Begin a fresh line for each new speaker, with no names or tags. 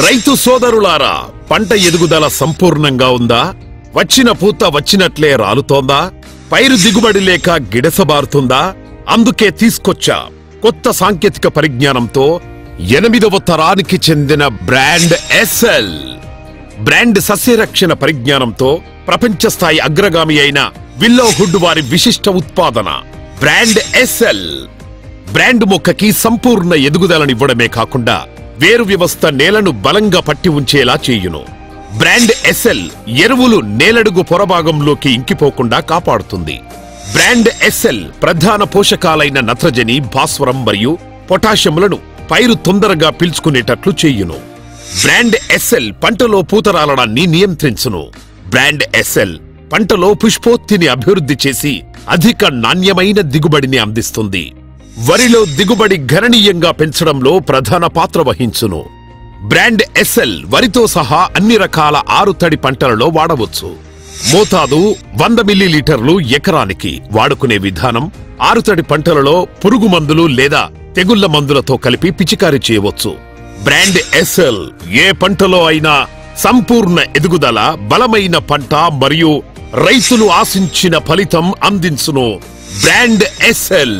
రైతు సోదరులారా, పంట ఎదుగుదల సంపూర్ణంగా ఉందా? వచ్చిన పూత వచ్చినట్లే రాలుతోందా? పైరు దిగుబడి లేక గిడసబారుతుందా? అందుకే తీసుకొచ్చా కొత్త సాంకేతిక పరిజ్ఞానంతో 8వ తరానికి చెందిన బ్రాండ్ ఎస్ఎల్. బ్రాండ్ సస్యరక్షణ పరిజ్ఞానంతో ప్రపంచ స్థాయి అగ్రగామి అయిన విల్లో హుడ్ వారి విశిష్ట ఉత్పాదన బ్రాండ్ ఎస్ఎల్. బ్రాండ్ మొక్కకి సంపూర్ణ ఎదుగుదలనివ్వడమే కాకుండా వేరు వ్యవస్థ నేలను బలంగా పట్టి ఉంచేలా చేయును. బ్రాండ్ ఎస్ఎల్ ఎరువులు నేలడుగు పొరభాగంలోకి ఇంకిపోకుండా కాపాడుతుంది. బ్రాండ్ ఎస్ఎల్ ప్రధాన పోషకాలైన నత్రజని, భాస్వరం మరియు పొటాషియంలను పైరు తొందరగా పీల్చుకునేటట్లు చేయును. బ్రాండ్ ఎస్ఎల్ పంటలో పూతరాలడాన్ని నియంత్రించును. బ్రాండ్ ఎస్ఎల్ పంటలో పుష్పోత్తిని అభివృద్ధి చేసి అధిక నాణ్యమైన దిగుబడిని అందిస్తుంది. వరిలో దిగుబడి గణనీయంగా పెంచడంలో ప్రధాన పాత్ర వహించును. బ్రాండ్ ఎస్ఎల్ వరితో సహా అన్ని రకాల ఆరుతడి పంటలలో వాడవచ్చు. మోతాదు 100 మిల్లీలీటర్లు ఎకరానికి. వాడుకునే విధానం: ఆరుతడి పంటలలో పురుగు మందులు లేదా తెగుళ్ల మందులతో కలిపి పిచికారీ చేయవచ్చు. బ్రాండ్ ఎస్ఎల్ ఏ పంటలో అయినా సంపూర్ణ ఎదుగుదల, బలమైన పంట మరియు రైతులు ఆశించిన ఫలితం అందించును. Brand SL.